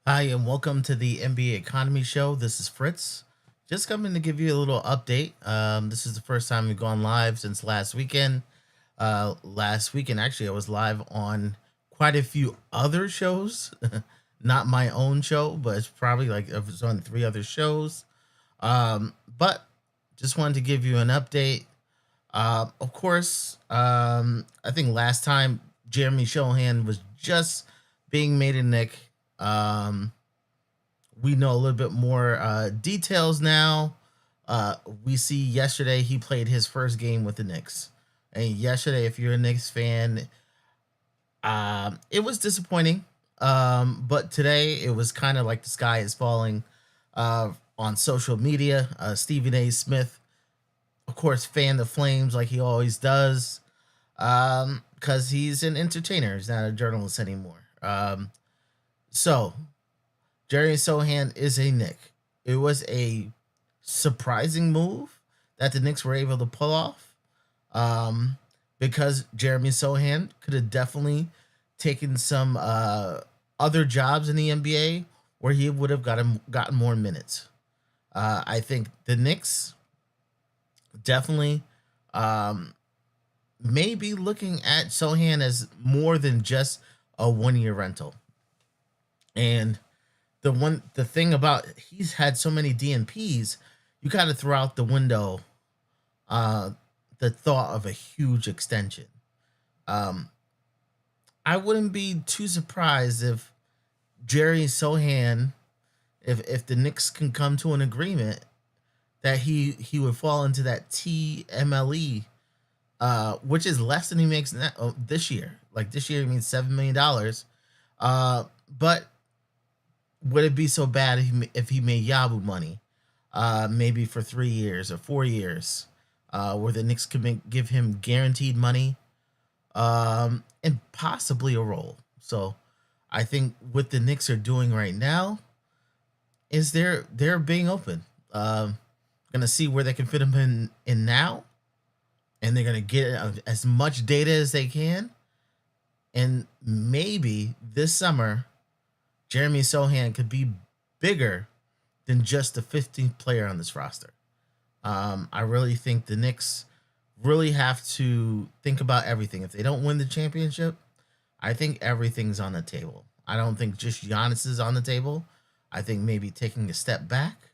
Hi, and welcome to the NBA Economy Show. This is Fritz. Just coming to give you a little update. This is the first time we've gone live since last weekend. Last weekend, actually, I was live on quite a few other shows, not my own show, but it's probably like I was on three other shows. But just wanted to give you an update. Of course, I think last time Jeremy Sochan was just being made a Knick. Um, we know a little bit more details now. We see yesterday he played his first game with the Knicks, and yesterday, if you're a Knicks fan, it was disappointing. But today it was kind of like the sky is falling. On social media, Stephen A. Smith, of course, fanned the Flames like he always does, because he's an entertainer. He's not a journalist anymore. So Jerry Sohan is a Knick. It was a surprising move that the Knicks were able to pull off, um, because Jeremy Sohan could have definitely taken some other jobs in the NBA where he would have gotten more minutes. I think the Knicks definitely um, may be looking at Sohan as more than just a 1 year rental. And the thing about he's had so many DNPs, you got to throw out the window uh, the thought of a huge extension. Um, I wouldn't be too surprised if Jerry Sohan, if the Knicks can come to an agreement that he would fall into that TMLE, which is less than he makes this year. Like this year, he means $7 million. But would it be so bad if he made Yabu money, maybe for 3 years or 4 years, where the Knicks could give him guaranteed money, and possibly a role? So, I think what the Knicks are doing right now is they're being open. Gonna see where they can fit him in now, and they're gonna get as much data as they can, and maybe this summer Jeremy Sohan could be bigger than just the 15th player on this roster. I really think the Knicks really have to think about everything. If they don't win the championship, I think everything's on the table. I don't think just Giannis is on the table. I think maybe taking a step back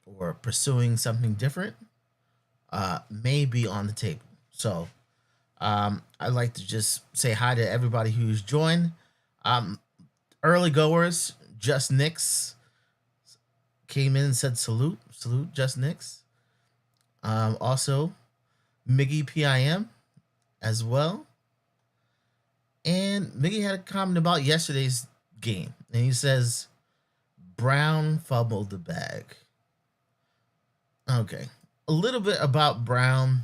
or pursuing something different may be on the table. So I'd like to just say hi to everybody who's joined. Early goers, Just Knicks came in and said salute, Just Knicks. Also, Miggy PIM as well. And Miggy had a comment about yesterday's game, and he says Brown fumbled the bag. Okay, a little bit about Brown.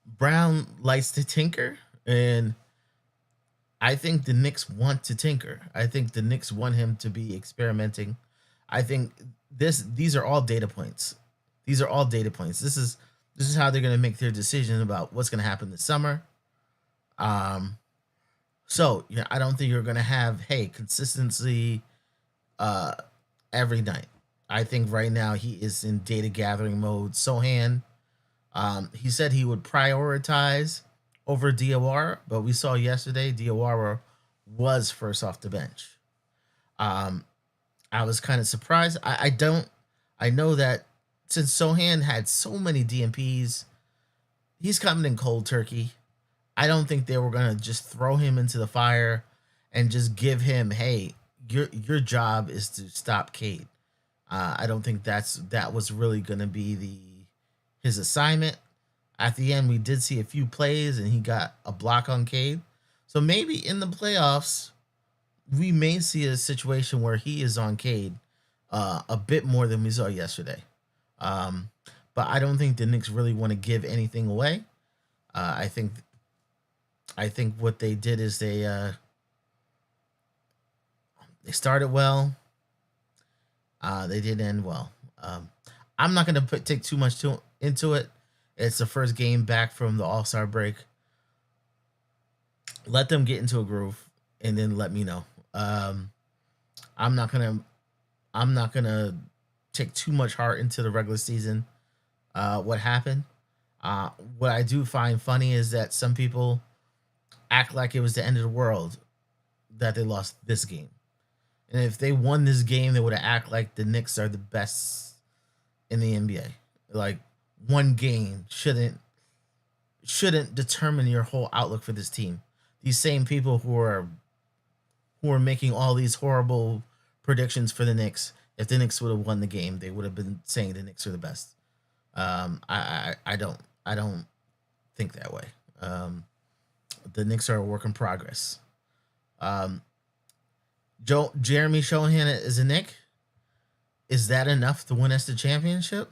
Brown likes to tinker, and I think the Knicks want to tinker. I think the Knicks want him to be experimenting. I think these are all data points. These are all data points. This is how they're going to make their decision about what's going to happen this summer. So I don't think you're going to have consistency uh every night. I think right now he is in data gathering mode. Sohan, he said he would prioritize over DOR, but we saw yesterday DOR was first off the bench. Um, I was kind of surprised. I know that since Sohan had so many DMPs, he's coming in cold turkey. I don't think they were gonna just throw him into the fire and just give him, hey, your job is to stop Cade. I don't think that was really gonna be his assignment. At the end, we did see a few plays, and he got a block on Cade. So maybe in the playoffs, we may see a situation where he is on Cade a bit more than we saw yesterday. Um, but I don't think the Knicks really want to give anything away. I think what they did is they started well. They did end well. I'm not gonna take too much into it. It's the first game back from the All-Star break. Let them get into a groove, and then let me know. I'm not gonna I'm not gonna take too much heart into the regular season. What happened? Uh, what I do find funny is that some people act like it was the end of the world that they lost this game, and if they won this game, they would have act like the Knicks are the best in the NBA. Like one game shouldn't determine your whole outlook for this team. These same people who are making all these horrible predictions for the Knicks, if the Knicks would have won the game, they would have been saying the Knicks are the best. I don't think that way. The Knicks are a work in progress. Um, Jeremy Sochan is a Knick. Is that enough to win us the championship?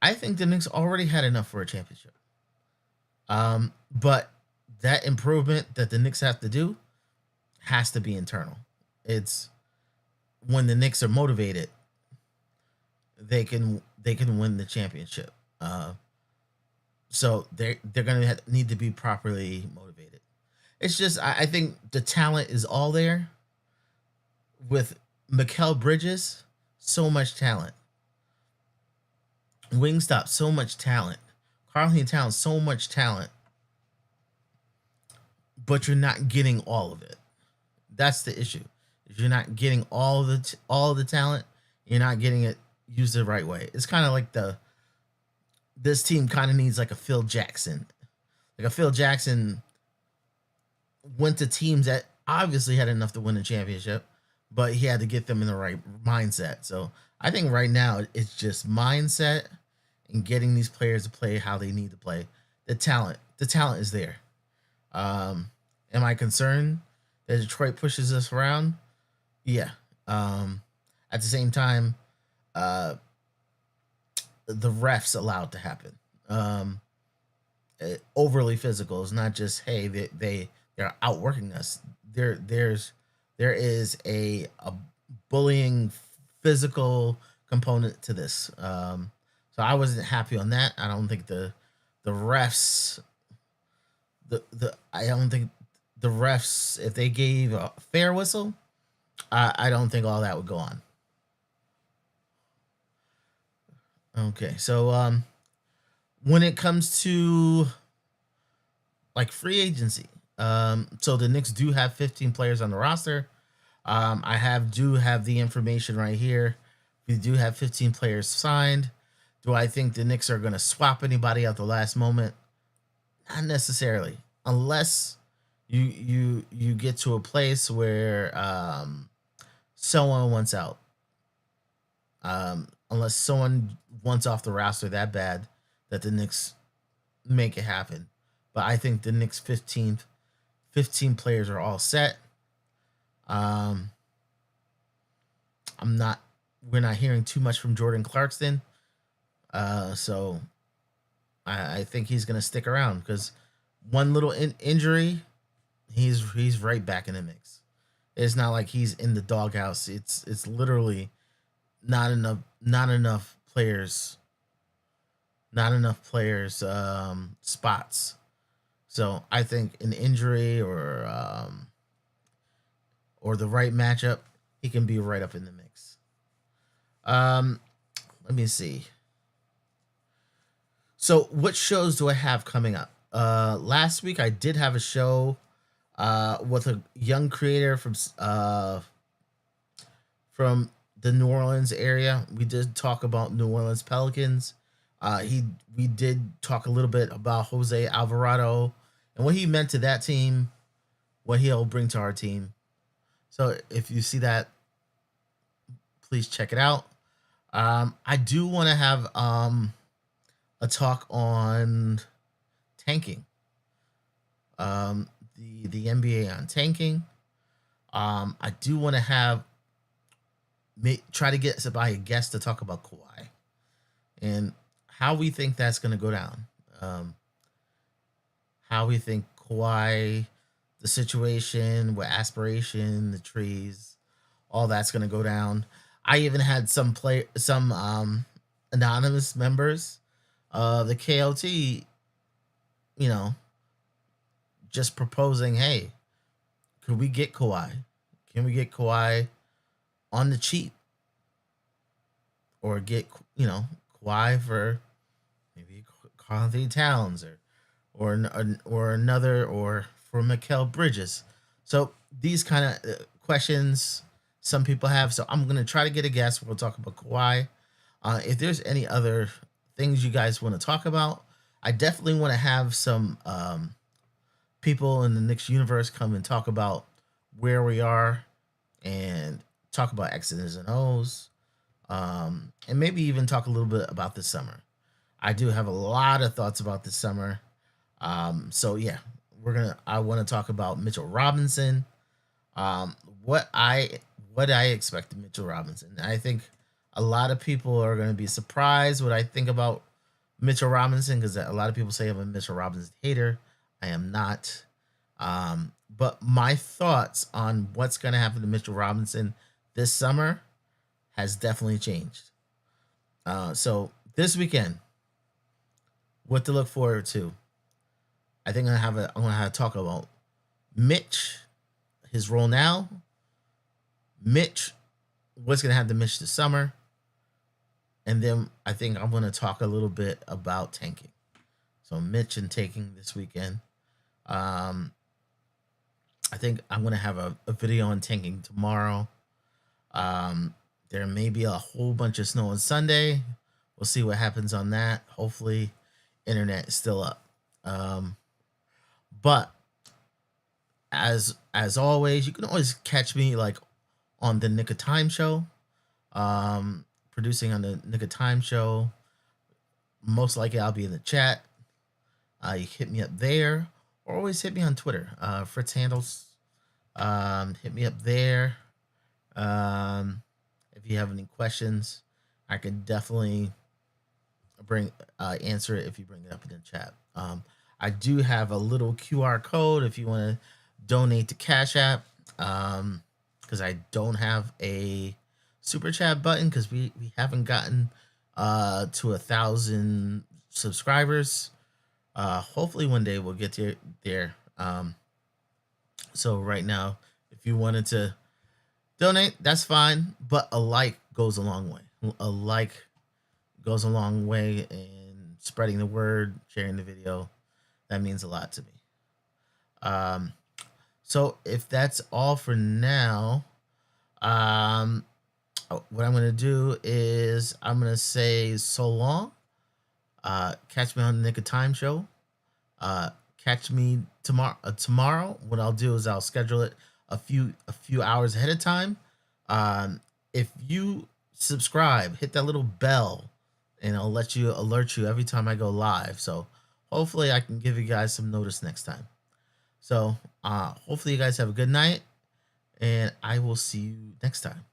I think the Knicks already had enough for a championship. But that improvement that the Knicks have to do has to be internal. It's when the Knicks are motivated, they can win the championship. So they're gonna need to be properly motivated. It's just I think the talent is all there with Mikal Bridges, so much talent. Wingstop, so much talent. Carlton Towns, so much talent, but you're not getting all of it. That's the issue. If you're not getting all the talent, you're not getting it used the right way. It's kind of like this team kind of needs like a Phil Jackson. Like a Phil Jackson went to teams that obviously had enough to win the championship, but he had to get them in the right mindset. So I think right now it's just mindset and getting these players to play how they need to play. The talent is there. Am I concerned that Detroit pushes us around? Yeah. At the same time, uh, the refs allowed to happen. Overly physical. It's not just hey they're outworking us. There is a bullying physical component to this. So I wasn't happy on that. I don't think the refs the I don't think the refs if they gave a fair whistle, I don't think all that would go on. Okay, so when it comes to like free agency, so the Knicks do have 15 players on the roster. I do have the information right here. We do have 15 players signed. Do I think the Knicks are going to swap anybody at the last moment? Not necessarily, unless you get to a place where someone wants out. Unless someone wants off the roster that bad that the Knicks make it happen. But I think the Knicks 15 players are all set. Um, I'm not. We're not hearing too much from Jordan Clarkson. So I think he's gonna stick around because one little injury, he's right back in the mix. It's not like he's in the doghouse. It's literally not enough players, spots. So I think an injury or the right matchup, he can be right up in the mix. Um, Let me see. So what shows do I have coming up? Last week I did have a show with a young creator from the New Orleans area. We did talk about New Orleans Pelicans. We did talk a little bit about Jose Alvarado and what he meant to that team, what he'll bring to our team. So if you see that, please check it out. I do want to have a talk on tanking. The NBA on tanking. I do want to try to get somebody a guest to talk about Kawhi and how we think that's going to go down. How we think Kawhi, the situation with aspiration, the trees, all that's going to go down. I even had some anonymous members of the KLT, you know, just proposing, hey, could we get Kawhi? Can we get Kawhi on the cheap, or get Kawhi for maybe Karl Anthony Towns, or another, or for Mikal Bridges. So these kind of questions some people have. So I'm gonna try to get a guest. We'll talk about Kawhi. If there's any other things you guys want to talk about, I definitely want to have some people in the Knicks universe come and talk about where we are, and talk about X's and O's, and maybe even talk a little bit about the summer. I do have a lot of thoughts about the summer. So yeah, I want to talk about Mitchell Robinson. Um, what I expect of Mitchell Robinson. I think a lot of people are going to be surprised what I think about Mitchell Robinson, because a lot of people say I'm a Mitchell Robinson hater. I am not. But my thoughts on what's going to happen to Mitchell Robinson this summer has definitely changed. So this weekend, what to look forward to? I think I'm gonna have to talk about Mitch, his role now. Mitch, what's gonna happen to Mitch this summer, and then I think I'm gonna talk a little bit about tanking. So Mitch and tanking this weekend. Um, I think I'm gonna have a video on tanking tomorrow. There may be a whole bunch of snow on Sunday. We'll see what happens on that. Hopefully, internet is still up. But as always, you can always catch me like on the Nick of Time show, producing on the Nick of Time show. Most likely, I'll be in the chat. You hit me up there, or always hit me on Twitter. Fritz handles. Hit me up there. If you have any questions, I could definitely answer it if you bring it up in the chat. I do have a little QR code if you want to donate to Cash App, because I don't have a super chat button, because we haven't gotten to 1,000 subscribers. Hopefully one day we'll get there. So right now, if you wanted to donate, that's fine, but a like goes a long way. A like goes a long way in spreading the word, sharing the video. That means a lot to me. So if that's all for now, what I'm gonna do is I'm gonna say so long. Catch me on the Nick of Time show. Catch me tomorrow. Tomorrow, what I'll do is I'll schedule it a few hours ahead of time. If you subscribe, hit that little bell, and I'll alert you every time I go live. So hopefully I can give you guys some notice next time. So hopefully you guys have a good night, and I will see you next time.